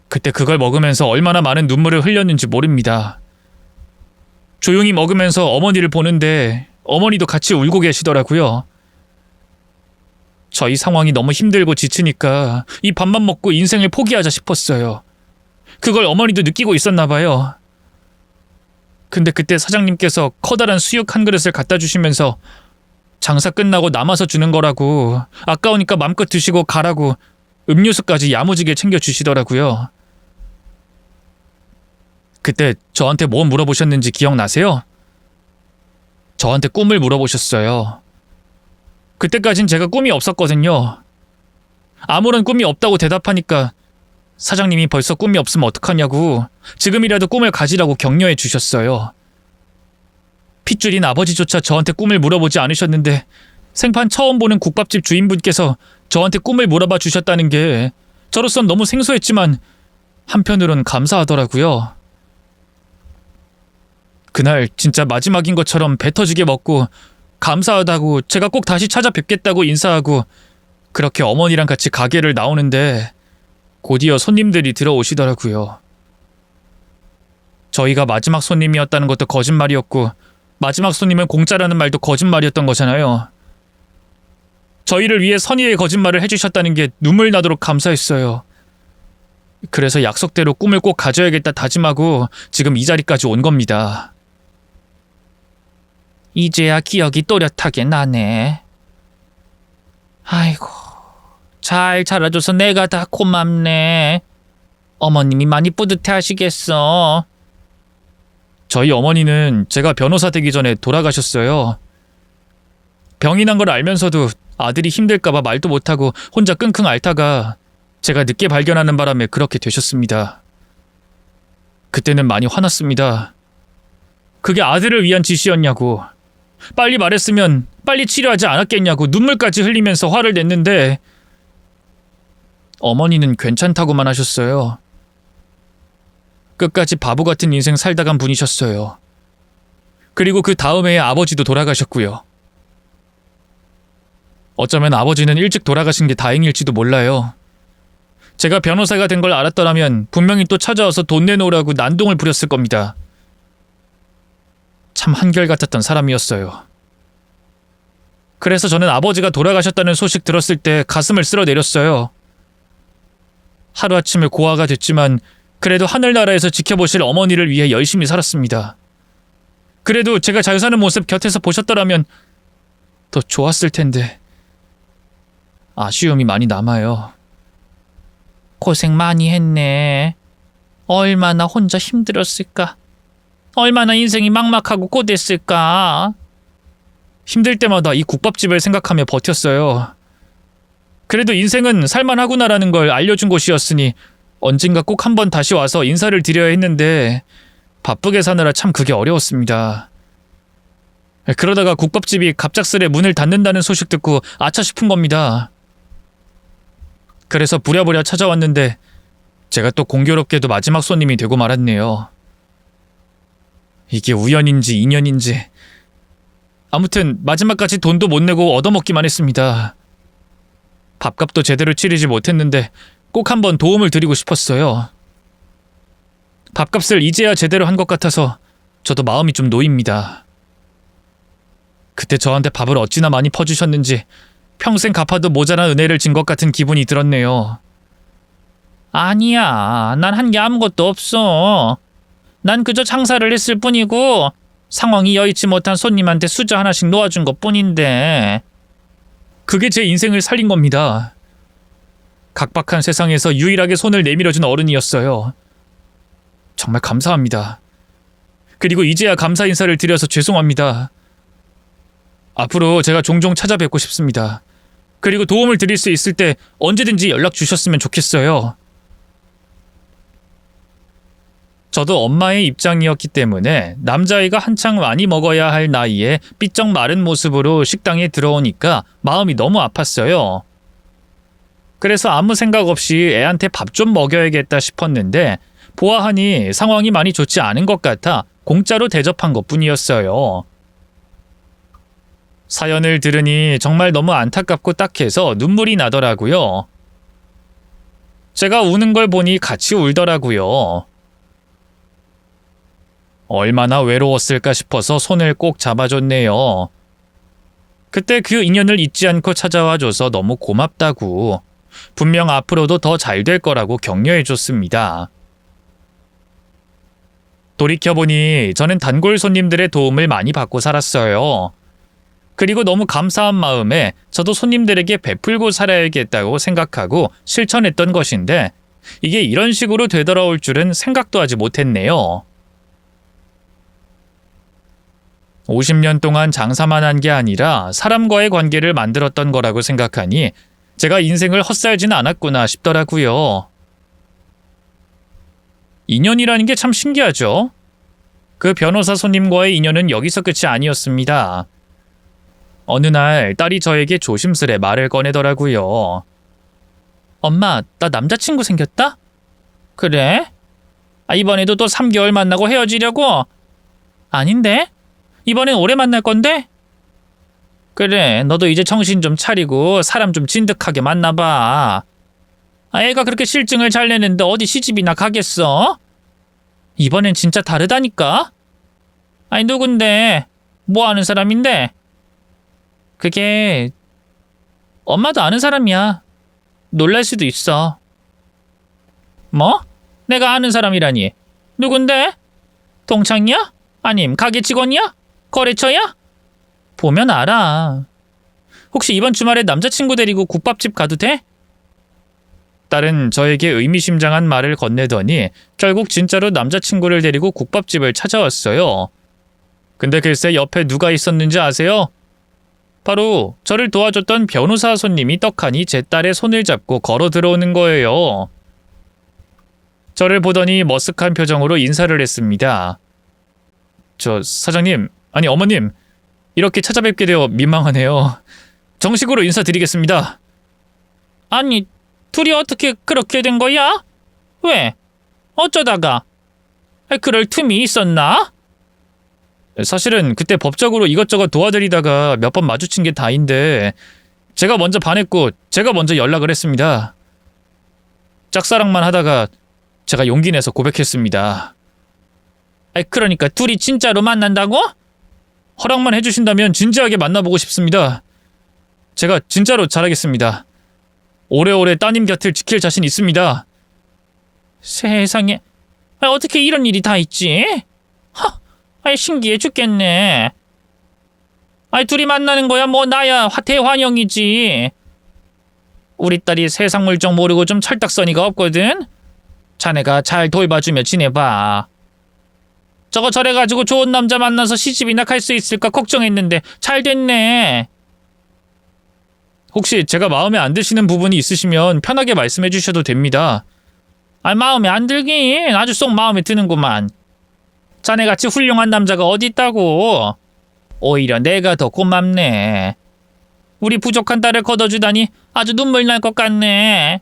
그때 그걸 먹으면서 얼마나 많은 눈물을 흘렸는지 모릅니다. 조용히 먹으면서 어머니를 보는데 어머니도 같이 울고 계시더라고요. 저희 상황이 너무 힘들고 지치니까 이 밥만 먹고 인생을 포기하자 싶었어요. 그걸 어머니도 느끼고 있었나 봐요. 근데 그때 사장님께서 커다란 수육 한 그릇을 갖다 주시면서 장사 끝나고 남아서 주는 거라고, 아까우니까 맘껏 드시고 가라고 음료수까지 야무지게 챙겨주시더라고요. 그때 저한테 뭐 물어보셨는지 기억나세요? 저한테 꿈을 물어보셨어요. 그때까진 제가 꿈이 없었거든요. 아무런 꿈이 없다고 대답하니까 사장님이 벌써 꿈이 없으면 어떡하냐고 지금이라도 꿈을 가지라고 격려해 주셨어요. 핏줄인 아버지조차 저한테 꿈을 물어보지 않으셨는데 생판 처음 보는 국밥집 주인분께서 저한테 꿈을 물어봐 주셨다는 게 저로선 너무 생소했지만 한편으론 감사하더라고요. 그날 진짜 마지막인 것처럼 배 터지게 먹고 감사하다고 제가 꼭 다시 찾아뵙겠다고 인사하고 그렇게 어머니랑 같이 가게를 나오는데 곧이어 손님들이 들어오시더라고요. 저희가 마지막 손님이었다는 것도 거짓말이었고 마지막 손님은 공짜라는 말도 거짓말이었던 거잖아요. 저희를 위해 선의의 거짓말을 해주셨다는 게 눈물 나도록 감사했어요. 그래서 약속대로 꿈을 꼭 가져야겠다 다짐하고 지금 이 자리까지 온 겁니다. 이제야 기억이 또렷하게 나네. 아이고, 잘 자라줘서 내가 다 고맙네. 어머님이 많이 뿌듯해 하시겠어. 저희 어머니는 제가 변호사 되기 전에 돌아가셨어요. 병이 난 걸 알면서도 아들이 힘들까봐 말도 못하고 혼자 끙끙 앓다가 제가 늦게 발견하는 바람에 그렇게 되셨습니다. 그때는 많이 화났습니다. 그게 아들을 위한 짓이었냐고. 빨리 말했으면 빨리 치료하지 않았겠냐고 눈물까지 흘리면서 화를 냈는데 어머니는 괜찮다고만 하셨어요. 끝까지 바보 같은 인생 살다 간 분이셨어요. 그리고 그 다음 해에 아버지도 돌아가셨고요. 어쩌면 아버지는 일찍 돌아가신 게 다행일지도 몰라요. 제가 변호사가 된 걸 알았더라면 분명히 또 찾아와서 돈 내놓으라고 난동을 부렸을 겁니다. 참 한결같았던 사람이었어요. 그래서 저는 아버지가 돌아가셨다는 소식 들었을 때 가슴을 쓸어내렸어요. 하루아침에 고아가 됐지만 그래도 하늘나라에서 지켜보실 어머니를 위해 열심히 살았습니다. 그래도 제가 잘 사는 모습 곁에서 보셨더라면 더 좋았을 텐데 아쉬움이 많이 남아요. 고생 많이 했네. 얼마나 혼자 힘들었을까. 얼마나 인생이 막막하고 고됐을까. 힘들 때마다 이 국밥집을 생각하며 버텼어요. 그래도 인생은 살만하구나라는 걸 알려준 곳이었으니 언젠가 꼭 한번 다시 와서 인사를 드려야 했는데 바쁘게 사느라 참 그게 어려웠습니다. 그러다가 국밥집이 갑작스레 문을 닫는다는 소식 듣고 아차 싶은 겁니다. 그래서 부랴부랴 찾아왔는데 제가 또 공교롭게도 마지막 손님이 되고 말았네요. 이게 우연인지 인연인지 아무튼 마지막까지 돈도 못 내고 얻어먹기만 했습니다. 밥값도 제대로 치르지 못했는데 꼭 한번 도움을 드리고 싶었어요. 밥값을 이제야 제대로 한 것 같아서 저도 마음이 좀 놓입니다. 그때 저한테 밥을 어찌나 많이 퍼주셨는지 평생 갚아도 모자란 은혜를 진 것 같은 기분이 들었네요. 아니야, 난 한 게 아무것도 없어. 난 그저 장사를 했을 뿐이고 상황이 여의치 못한 손님한테 수저 하나씩 놓아준 것 뿐인데. 그게 제 인생을 살린 겁니다. 각박한 세상에서 유일하게 손을 내밀어준 어른이었어요. 정말 감사합니다. 그리고 이제야 감사 인사를 드려서 죄송합니다. 앞으로 제가 종종 찾아뵙고 싶습니다. 그리고 도움을 드릴 수 있을 때 언제든지 연락 주셨으면 좋겠어요. 저도 엄마의 입장이었기 때문에 남자아이가 한창 많이 먹어야 할 나이에 삐쩍 마른 모습으로 식당에 들어오니까 마음이 너무 아팠어요. 그래서 아무 생각 없이 애한테 밥 좀 먹여야겠다 싶었는데 보아하니 상황이 많이 좋지 않은 것 같아 공짜로 대접한 것뿐이었어요. 사연을 들으니 정말 너무 안타깝고 딱해서 눈물이 나더라고요. 제가 우는 걸 보니 같이 울더라고요. 얼마나 외로웠을까 싶어서 손을 꼭 잡아줬네요. 그때 그 인연을 잊지 않고 찾아와줘서 너무 고맙다고, 분명 앞으로도 더 잘 될 거라고 격려해줬습니다. 돌이켜보니 저는 단골 손님들의 도움을 많이 받고 살았어요. 그리고 너무 감사한 마음에 저도 손님들에게 베풀고 살아야겠다고 생각하고 실천했던 것인데 이게 이런 식으로 되돌아올 줄은 생각도 하지 못했네요. 50년 동안 장사만 한 게 아니라 사람과의 관계를 만들었던 거라고 생각하니 제가 인생을 헛살지는 않았구나 싶더라고요. 인연이라는 게 참 신기하죠? 그 변호사 손님과의 인연은 여기서 끝이 아니었습니다. 어느 날 딸이 저에게 조심스레 말을 꺼내더라고요. 엄마, 나 남자친구 생겼다? 그래? 이번에도 또 3개월 만나고 헤어지려고? 아닌데? 이번엔 오래 만날 건데? 그래, 너도 이제 정신 좀 차리고 사람 좀 진득하게 만나봐. 애가 그렇게 실증을 잘 내는데 어디 시집이나 가겠어? 이번엔 진짜 다르다니까? 아니, 누군데? 뭐 하는 사람인데? 그게 엄마도 아는 사람이야. 놀랄 수도 있어. 뭐? 내가 아는 사람이라니. 누군데? 동창이야? 아님 가게 직원이야? 거래처야? 보면 알아. 혹시 이번 주말에 남자친구 데리고 국밥집 가도 돼? 딸은 저에게 의미심장한 말을 건네더니 결국 진짜로 남자친구를 데리고 국밥집을 찾아왔어요. 근데 글쎄 옆에 누가 있었는지 아세요? 바로 저를 도와줬던 변호사 손님이 떡하니 제 딸의 손을 잡고 걸어 들어오는 거예요. 저를 보더니 머쓱한 표정으로 인사를 했습니다. 저 사장님, 아니 어머님, 이렇게 찾아뵙게 되어 민망하네요. 정식으로 인사드리겠습니다. 아니, 둘이 어떻게 그렇게 된 거야? 왜? 어쩌다가? 그럴 틈이 있었나? 사실은 그때 법적으로 이것저것 도와드리다가 몇 번 마주친 게 다인데 제가 먼저 반했고 제가 먼저 연락을 했습니다. 짝사랑만 하다가 제가 용기 내서 고백했습니다. 그러니까 둘이 진짜로 만난다고? 허락만 해주신다면 진지하게 만나보고 싶습니다. 제가 진짜로 잘하겠습니다. 오래오래 따님 곁을 지킬 자신 있습니다. 세상에, 어떻게 이런 일이 다 있지? 신기해 죽겠네. 둘이 만나는 거야 뭐 나야 대환영이지. 우리 딸이 세상 물정 모르고 좀 철딱서니가 없거든. 자네가 잘 돌봐주며 지내봐. 저거 저래가지고 좋은 남자 만나서 시집이나 갈 수 있을까 걱정했는데 잘 됐네. 혹시 제가 마음에 안 드시는 부분이 있으시면 편하게 말씀해 주셔도 됩니다. 마음에 안 들긴 아주 쏙 마음에 드는구만. 자네같이 훌륭한 남자가 어디 있다고. 오히려 내가 더 고맙네. 우리 부족한 딸을 거둬주다니 아주 눈물 날 것 같네.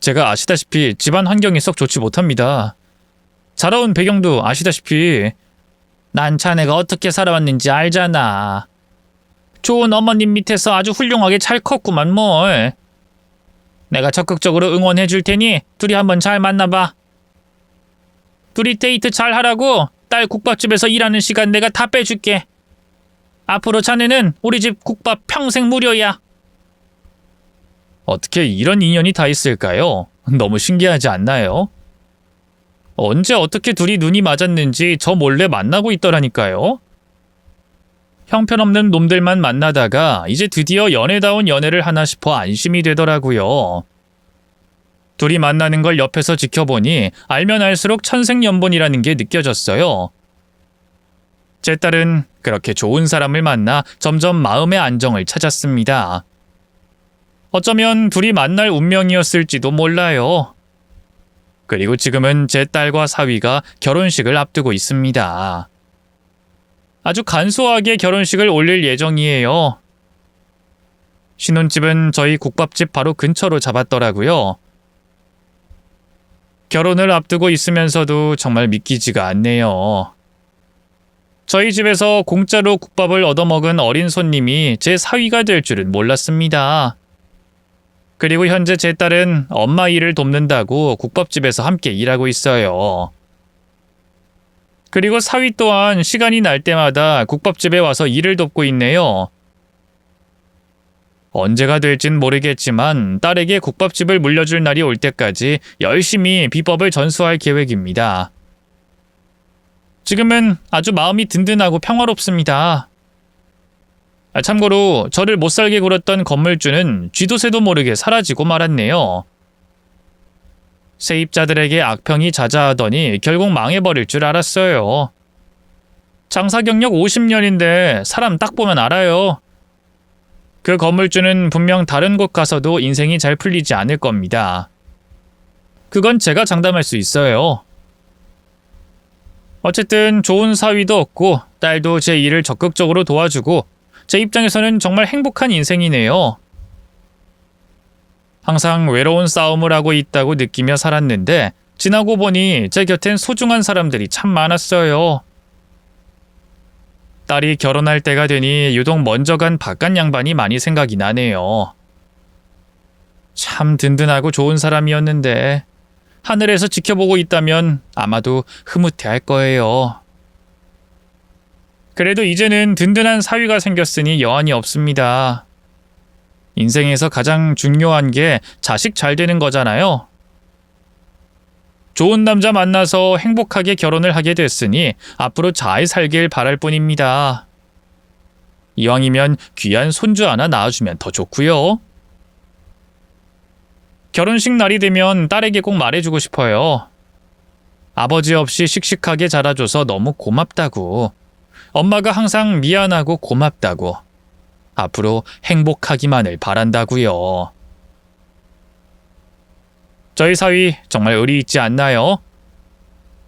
제가 아시다시피 집안 환경이 썩 좋지 못합니다. 자라온 배경도 아시다시피 난 자네가 어떻게 살아왔는지 알잖아. 좋은 어머님 밑에서 아주 훌륭하게 잘 컸구만 뭘. 내가 적극적으로 응원해 줄 테니 둘이 한번 잘 만나봐. 둘이 데이트 잘 하라고 딸 국밥집에서 일하는 시간 내가 다 빼줄게. 앞으로 자네는 우리 집 국밥 평생 무료야. 어떻게 이런 인연이 다 있을까요? 너무 신기하지 않나요? 언제 어떻게 둘이 눈이 맞았는지 저 몰래 만나고 있더라니까요. 형편없는 놈들만 만나다가 이제 드디어 연애다운 연애를 하나 싶어 안심이 되더라고요. 둘이 만나는 걸 옆에서 지켜보니 알면 알수록 천생연분이라는 게 느껴졌어요. 제 딸은 그렇게 좋은 사람을 만나 점점 마음의 안정을 찾았습니다. 어쩌면 둘이 만날 운명이었을지도 몰라요. 그리고 지금은 제 딸과 사위가 결혼식을 앞두고 있습니다. 아주 간소하게 결혼식을 올릴 예정이에요. 신혼집은 저희 국밥집 바로 근처로 잡았더라고요. 결혼을 앞두고 있으면서도 정말 믿기지가 않네요. 저희 집에서 공짜로 국밥을 얻어먹은 어린 손님이 제 사위가 될 줄은 몰랐습니다. 그리고 현재 제 딸은 엄마 일을 돕는다고 국밥집에서 함께 일하고 있어요. 그리고 사위 또한 시간이 날 때마다 국밥집에 와서 일을 돕고 있네요. 언제가 될진 모르겠지만 딸에게 국밥집을 물려줄 날이 올 때까지 열심히 비법을 전수할 계획입니다. 지금은 아주 마음이 든든하고 평화롭습니다. 참고로 저를 못살게 굴었던 건물주는 쥐도 새도 모르게 사라지고 말았네요. 세입자들에게 악평이 자자하더니 결국 망해버릴 줄 알았어요. 장사 경력 50년인데 사람 딱 보면 알아요. 그 건물주는 분명 다른 곳 가서도 인생이 잘 풀리지 않을 겁니다. 그건 제가 장담할 수 있어요. 어쨌든 좋은 사위도 없고 딸도 제 일을 적극적으로 도와주고 제 입장에서는 정말 행복한 인생이네요. 항상 외로운 싸움을 하고 있다고 느끼며 살았는데 지나고 보니 제 곁엔 소중한 사람들이 참 많았어요. 딸이 결혼할 때가 되니 유독 먼저 간 바깥 양반이 많이 생각이 나네요. 참 든든하고 좋은 사람이었는데 하늘에서 지켜보고 있다면 아마도 흐뭇해할 거예요. 그래도 이제는 든든한 사위가 생겼으니 여한이 없습니다. 인생에서 가장 중요한 게 자식 잘 되는 거잖아요. 좋은 남자 만나서 행복하게 결혼을 하게 됐으니 앞으로 잘 살길 바랄 뿐입니다. 이왕이면 귀한 손주 하나 낳아주면 더 좋고요. 결혼식 날이 되면 딸에게 꼭 말해주고 싶어요. 아버지 없이 씩씩하게 자라줘서 너무 고맙다고. 엄마가 항상 미안하고 고맙다고. 앞으로 행복하기만을 바란다고요. 저희 사위 정말 의리 있지 않나요?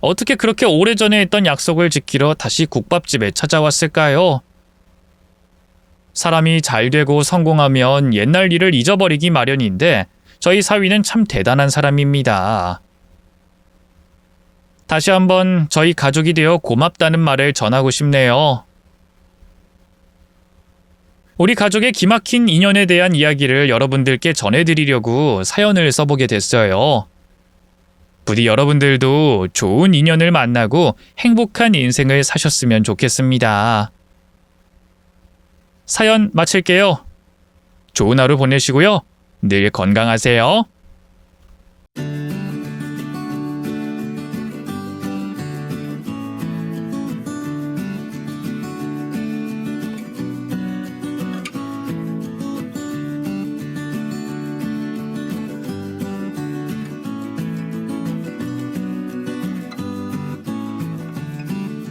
어떻게 그렇게 오래전에 했던 약속을 지키러 다시 국밥집에 찾아왔을까요? 사람이 잘 되고 성공하면 옛날 일을 잊어버리기 마련인데 저희 사위는 참 대단한 사람입니다. 다시 한번 저희 가족이 되어 고맙다는 말을 전하고 싶네요. 우리 가족의 기막힌 인연에 대한 이야기를 여러분들께 전해드리려고 사연을 써보게 됐어요. 부디 여러분들도 좋은 인연을 만나고 행복한 인생을 사셨으면 좋겠습니다. 사연 마칠게요. 좋은 하루 보내시고요. 늘 건강하세요.